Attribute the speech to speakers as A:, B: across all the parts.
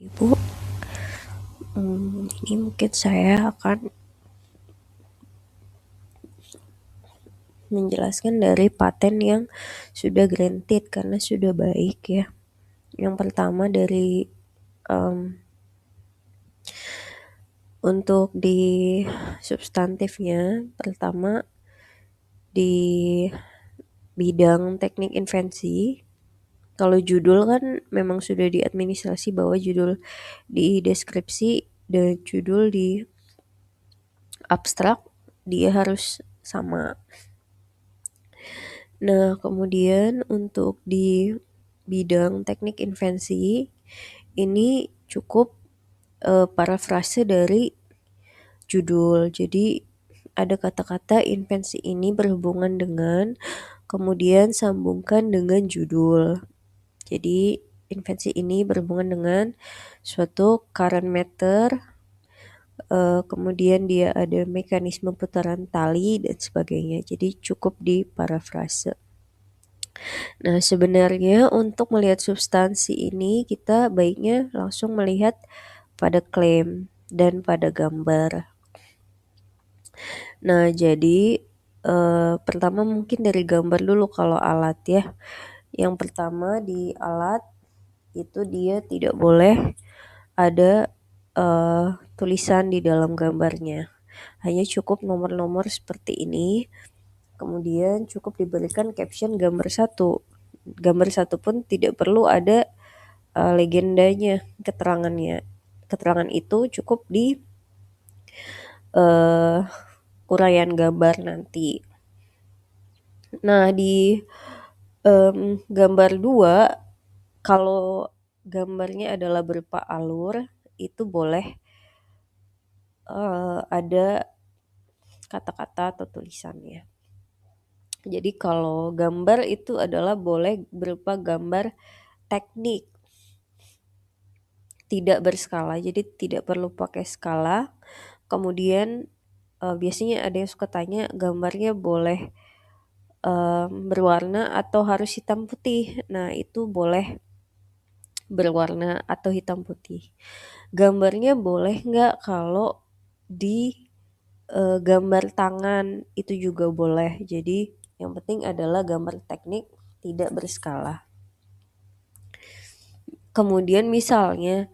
A: Ibu, ini mungkin saya akan menjelaskan dari paten yang sudah granted karena sudah baik ya. Yang pertama dari untuk di substantifnya, pertama di bidang teknik invensi. Kalau judul kan memang sudah di administrasi bahwa judul di deskripsi dan judul di abstrak dia harus sama. Nah, kemudian untuk di bidang teknik invensi ini cukup parafrase dari judul. Jadi ada kata-kata invensi ini berhubungan dengan, kemudian sambungkan dengan judul. Jadi invensi ini berhubungan dengan suatu current matter, kemudian dia ada mekanisme putaran tali dan sebagainya. Jadi cukup di parafrase. Nah, sebenarnya untuk melihat substansi ini kita baiknya langsung melihat pada klaim dan pada gambar. Nah, jadi pertama mungkin dari gambar dulu kalau alat ya. Yang pertama di alat itu dia tidak boleh ada tulisan di dalam gambarnya. Hanya cukup nomor-nomor seperti ini. Kemudian cukup diberikan caption gambar 1. Gambar 1 pun tidak perlu ada legendanya, keterangannya. Keterangan itu cukup di uraian gambar nanti. Nah, di gambar 2 kalau gambarnya adalah berupa alur itu boleh ada kata-kata atau tulisannya. Jadi kalau gambar itu adalah boleh berupa gambar teknik, tidak berskala, jadi tidak perlu pakai skala. Kemudian biasanya ada yang suka tanya gambarnya boleh berwarna atau harus hitam putih. Nah, itu boleh berwarna atau hitam putih. Gambarnya boleh nggak kalau di gambar tangan, itu juga boleh. Jadi yang penting adalah gambar teknik tidak berskala. Kemudian misalnya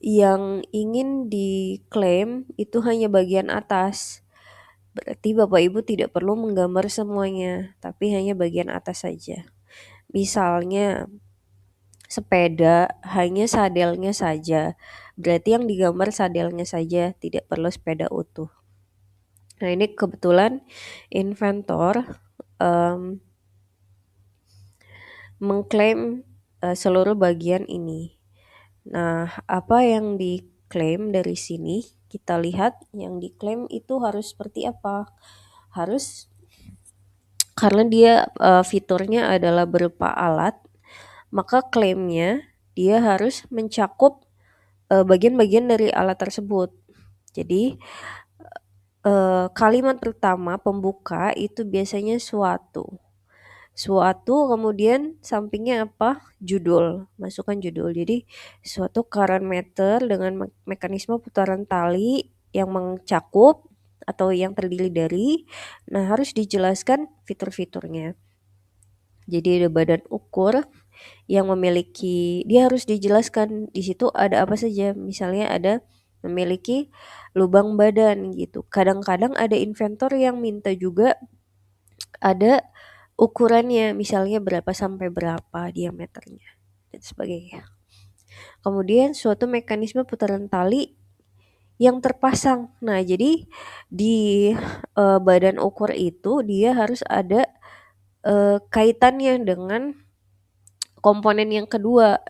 A: yang ingin diklaim itu hanya bagian atas. Berarti Bapak Ibu tidak perlu menggambar semuanya, tapi hanya bagian atas saja. Misalnya sepeda hanya sadelnya saja. Berarti yang digambar sadelnya saja, tidak perlu sepeda utuh. Nah, ini kebetulan inventor mengklaim seluruh bagian ini. Nah, apa yang diklaim dari sini? Kita lihat yang diklaim itu harus seperti apa. Harus karena dia fiturnya adalah berupa alat, maka klaimnya dia harus mencakup bagian-bagian dari alat tersebut. Jadi kalimat pertama pembuka itu biasanya suatu. Suatu kemudian sampingnya apa? Judul, masukkan judul. Jadi suatu current matter dengan mekanisme putaran tali yang mencakup atau yang terdiri dari, nah harus dijelaskan fitur-fiturnya. Jadi ada badan ukur yang memiliki, dia harus dijelaskan di situ ada apa saja. Misalnya ada memiliki lubang badan gitu. Kadang-kadang ada inventor yang minta juga ada ukurannya, misalnya berapa sampai berapa diameternya dan sebagainya. Kemudian suatu mekanisme putaran tali yang terpasang. Nah, jadi di badan ukur itu dia harus ada kaitannya dengan komponen yang kedua.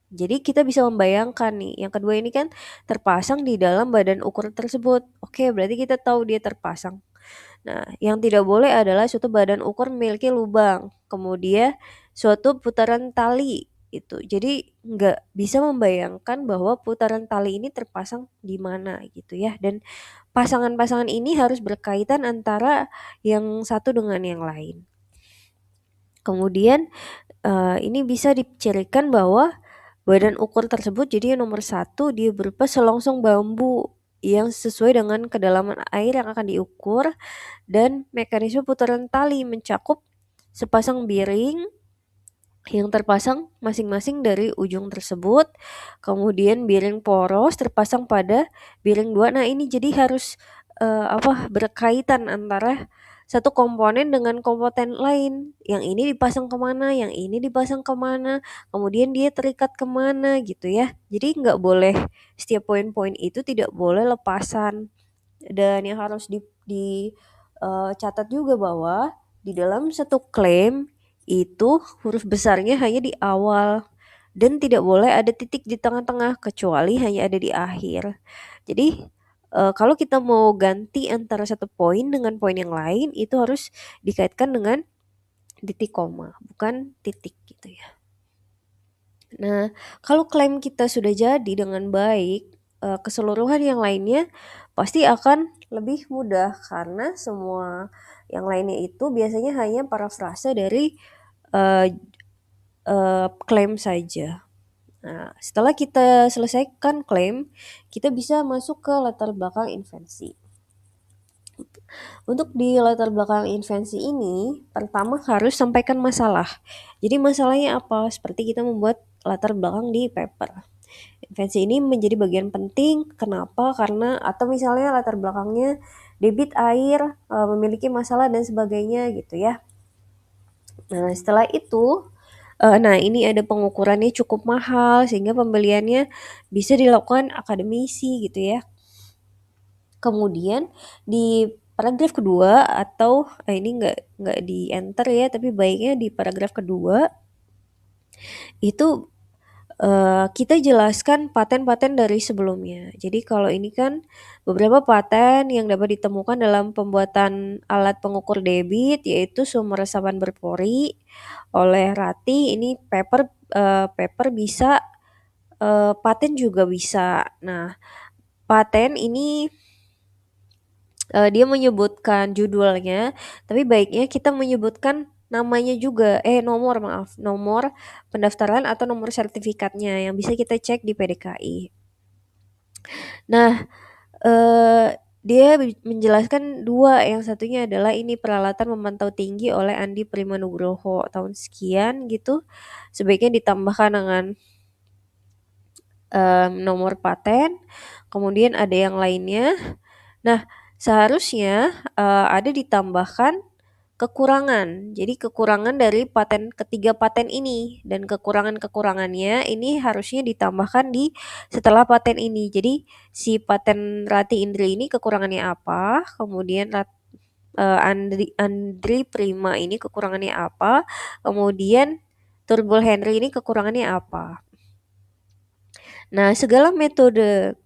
A: Jadi kita bisa membayangkan nih, yang kedua ini kan terpasang di dalam badan ukur tersebut. Oke, berarti kita tahu dia terpasang. Nah, yang tidak boleh adalah suatu badan ukur memiliki lubang, kemudian suatu putaran tali itu. Jadi nggak bisa membayangkan bahwa putaran tali ini terpasang di mana gitu ya. Dan pasangan-pasangan ini harus berkaitan antara yang satu dengan yang lain. Kemudian ini bisa dicirikan bahwa Badan ukur tersebut jadi yang nomor 1 dia berupa selongsong bambu yang sesuai dengan kedalaman air yang akan diukur dan mekanisme putaran tali mencakup sepasang bearing yang terpasang masing-masing dari ujung tersebut. Kemudian bearing poros terpasang pada bearing 2. Nah, ini jadi harus berkaitan antara satu komponen dengan komponen lain. Yang ini dipasang kemana, yang ini dipasang kemana, kemudian dia terikat kemana gitu ya. Jadi nggak boleh setiap poin-poin itu tidak boleh lepasan. Dan yang harus catat juga bahwa di dalam satu klaim itu huruf besarnya hanya di awal dan tidak boleh ada titik di tengah-tengah kecuali hanya ada di akhir. Jadi kalau kita mau ganti antara satu poin dengan poin yang lain itu harus dikaitkan dengan titik koma, bukan titik gitu ya. Nah, kalau klaim kita sudah jadi dengan baik, keseluruhan yang lainnya pasti akan lebih mudah karena semua yang lainnya itu biasanya hanya parafrase dari klaim saja. Nah, setelah kita selesaikan klaim, kita bisa masuk ke latar belakang invensi. Untuk di latar belakang invensi ini, pertama harus sampaikan masalah. Jadi masalahnya apa? Seperti kita membuat latar belakang di paper. Invensi ini menjadi bagian penting. Kenapa? Karena atau misalnya latar belakangnya debit air, memiliki masalah dan sebagainya gitu ya. Nah, setelah itu ini ada pengukurannya cukup mahal sehingga pembeliannya bisa dilakukan akademisi gitu ya. Kemudian di paragraf kedua atau ini nggak di enter ya, tapi baiknya di paragraf kedua itu kita jelaskan paten-paten dari sebelumnya. Jadi kalau ini kan beberapa paten yang dapat ditemukan dalam pembuatan alat pengukur debit yaitu sumber resapan berpori oleh Rati. Ini paper bisa, paten juga bisa. Nah, paten ini dia menyebutkan judulnya, tapi baiknya kita menyebutkan namanya juga, nomor pendaftaran atau nomor sertifikatnya yang bisa kita cek di PDKI. Nah, dia menjelaskan 2, yang satunya adalah ini peralatan memantau tinggi oleh Andi Primanugroho tahun sekian gitu, sebaiknya ditambahkan dengan nomor paten, kemudian ada yang lainnya. Nah, seharusnya ada ditambahkan kekurangan. Jadi kekurangan dari ketiga paten ini dan kekurangan-kekurangannya ini harusnya ditambahkan di setelah paten ini. Jadi si paten Rati Indri ini kekurangannya apa, kemudian Andri Prima ini kekurangannya apa, kemudian Turbul Henry ini kekurangannya apa. Nah, segala metode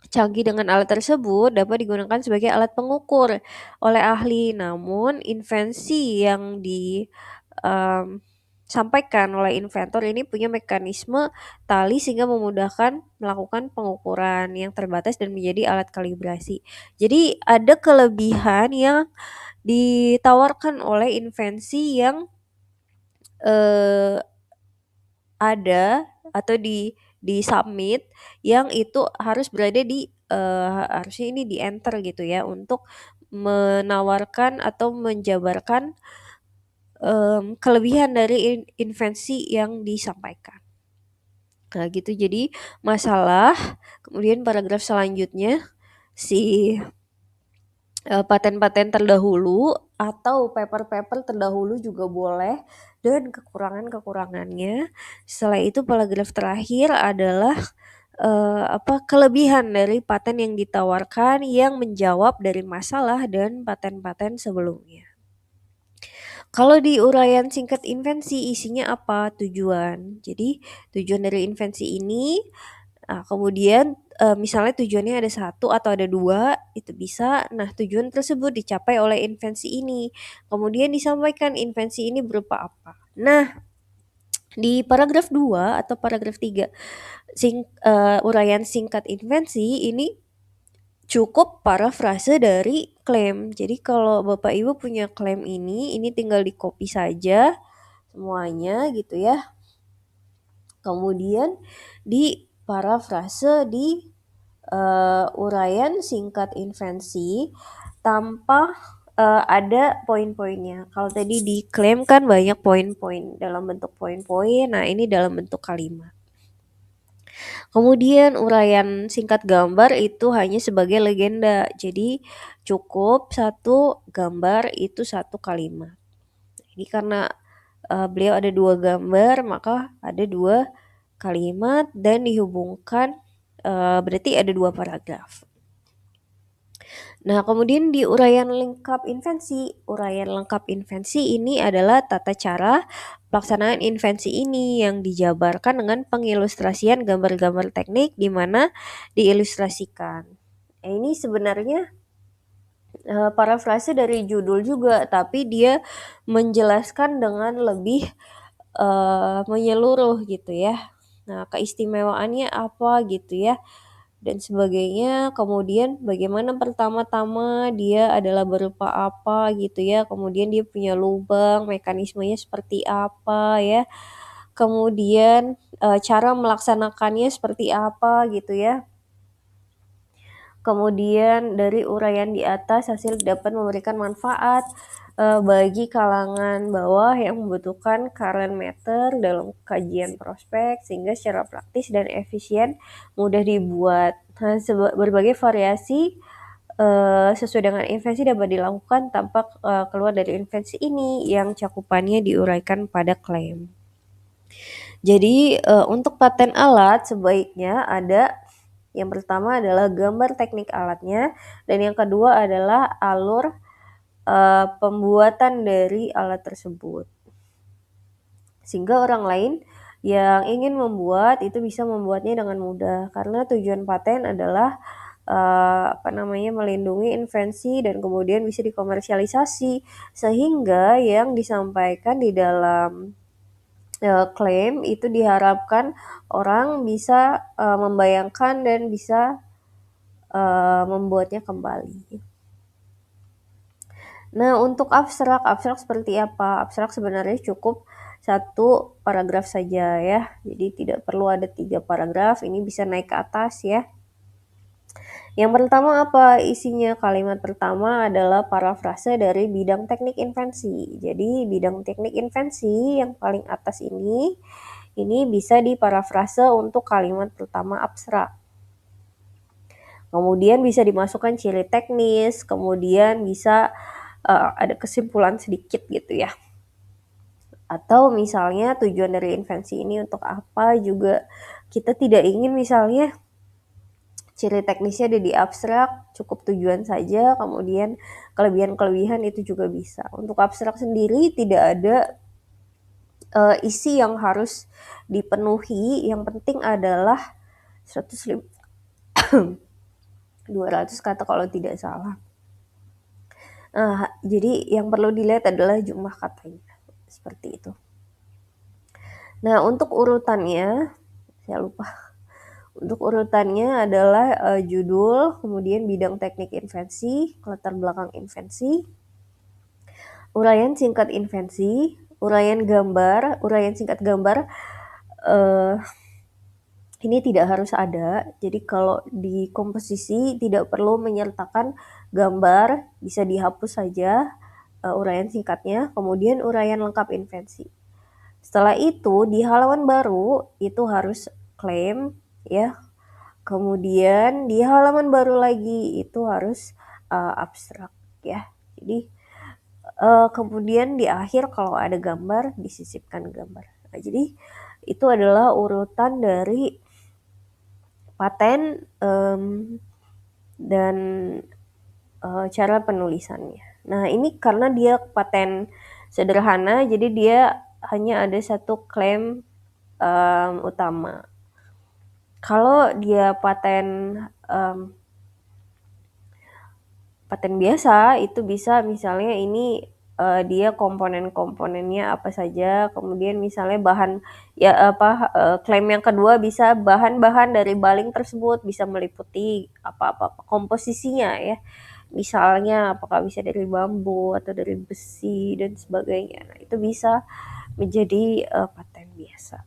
A: canggih dengan alat tersebut dapat digunakan sebagai alat pengukur oleh ahli. Namun, invensi yang disampaikan oleh inventor ini punya mekanisme tali sehingga memudahkan melakukan pengukuran yang terbatas dan menjadi alat kalibrasi. Jadi, ada kelebihan yang ditawarkan oleh invensi yang ada atau di submit yang itu harus berada di harusnya ini di enter gitu ya untuk menawarkan atau menjabarkan kelebihan dari invensi yang disampaikan. Nah gitu, jadi masalah, kemudian paragraf selanjutnya si paten-paten terdahulu atau paper-paper terdahulu juga boleh dan kekurangan-kekurangannya. Setelah itu paragraf terakhir adalah kelebihan dari paten yang ditawarkan yang menjawab dari masalah dan paten-paten sebelumnya. Kalau di uraian singkat invensi isinya apa? Tujuan. Jadi tujuan dari invensi ini kemudian misalnya tujuannya ada 1 atau ada 2 itu bisa. Nah, tujuan tersebut dicapai oleh invensi ini. Kemudian disampaikan invensi ini berupa apa. Nah, di paragraf 2 atau paragraf 3 uraian singkat invensi ini cukup parafrase dari klaim. Jadi kalau Bapak Ibu punya klaim ini tinggal di copy saja semuanya gitu ya. Kemudian di parafrase di uraian singkat invensi tanpa ada poin-poinnya. Kalau tadi diklaim kan banyak poin-poin dalam bentuk poin-poin, nah ini dalam bentuk kalimat. Kemudian uraian singkat gambar itu hanya sebagai legenda. Jadi cukup satu gambar itu satu kalimat. Ini karena beliau ada 2 gambar, maka ada 2 kalimat dan dihubungkan berarti ada 2 paragraf. Nah, kemudian di uraian lengkap invensi. Uraian lengkap invensi ini adalah tata cara pelaksanaan invensi ini yang dijabarkan dengan pengilustrasian gambar-gambar teknik di mana diilustrasikan. Ini sebenarnya parafrase dari judul juga, tapi dia menjelaskan dengan lebih menyeluruh gitu ya. Nah, keistimewaannya apa gitu ya dan sebagainya. Kemudian bagaimana pertama-tama dia adalah berupa apa gitu ya. Kemudian dia punya lubang, mekanismenya seperti apa ya. Kemudian cara melaksanakannya seperti apa gitu ya. Kemudian dari uraian di atas hasil dapat memberikan manfaat bagi kalangan bawah yang membutuhkan current matter dalam kajian prospek sehingga secara praktis dan efisien mudah dibuat. Nah, berbagai variasi sesuai dengan invensi dapat dilakukan tanpa keluar dari invensi ini yang cakupannya diuraikan pada klaim. Jadi untuk paten alat sebaiknya ada yang pertama adalah gambar teknik alatnya dan yang kedua adalah alur pembuatan dari alat tersebut. Sehingga orang lain yang ingin membuat itu bisa membuatnya dengan mudah karena tujuan paten adalah melindungi invensi dan kemudian bisa dikomersialisasi sehingga yang disampaikan di dalam klaim itu diharapkan orang bisa membayangkan dan bisa membuatnya kembali. Nah, untuk abstrak seperti apa? Abstrak sebenarnya cukup 1 paragraf saja ya. Jadi tidak perlu ada 3 paragraf, ini bisa naik ke atas ya. Yang pertama apa isinya? Kalimat pertama adalah parafrase dari bidang teknik invensi. Jadi bidang teknik invensi yang paling atas ini bisa diparafrase untuk kalimat pertama abstrak. Kemudian bisa dimasukkan ciri teknis, kemudian bisa ada kesimpulan sedikit gitu ya. Atau misalnya tujuan dari invensi ini untuk apa juga kita tidak ingin misalnya ciri teknisnya ada di abstrak, cukup tujuan saja, kemudian kelebihan-kelebihan itu juga bisa. Untuk abstrak sendiri tidak ada isi yang harus dipenuhi, yang penting adalah 200 kata kalau tidak salah. Jadi yang perlu dilihat adalah jumlah katanya, seperti itu. Nah, untuk urutannya, saya lupa. Untuk urutannya adalah judul, kemudian bidang teknik invensi, latar belakang invensi, uraian singkat invensi, uraian gambar, uraian singkat gambar. Ini tidak harus ada, jadi kalau di komposisi tidak perlu menyertakan gambar, bisa dihapus saja uraian singkatnya, kemudian uraian lengkap invensi. Setelah itu di halaman baru itu harus klaim ya, kemudian di halaman baru lagi itu harus abstrak ya. Jadi kemudian di akhir kalau ada gambar disisipkan gambar. Nah, jadi itu adalah urutan dari paten dan cara penulisannya. Nah, ini karena dia paten sederhana, jadi dia hanya ada 1 klaim utama. Kalau dia paten biasa itu bisa misalnya ini dia komponen-komponennya apa saja, kemudian misalnya bahan klaim yang kedua bisa bahan-bahan dari baling tersebut bisa meliputi apa komposisinya ya. Misalnya apakah bisa dari bambu atau dari besi dan sebagainya. Nah, itu bisa menjadi paten biasa.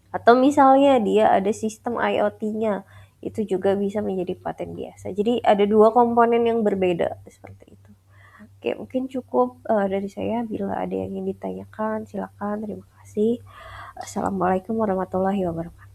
A: Atau misalnya dia ada sistem IoT-nya, itu juga bisa menjadi paten biasa. Jadi ada 2 komponen yang berbeda, seperti itu. Oke, mungkin cukup, dari saya. Bila ada yang ingin ditanyakan silakan. Terima kasih. Assalamualaikum warahmatullahi wabarakatuh.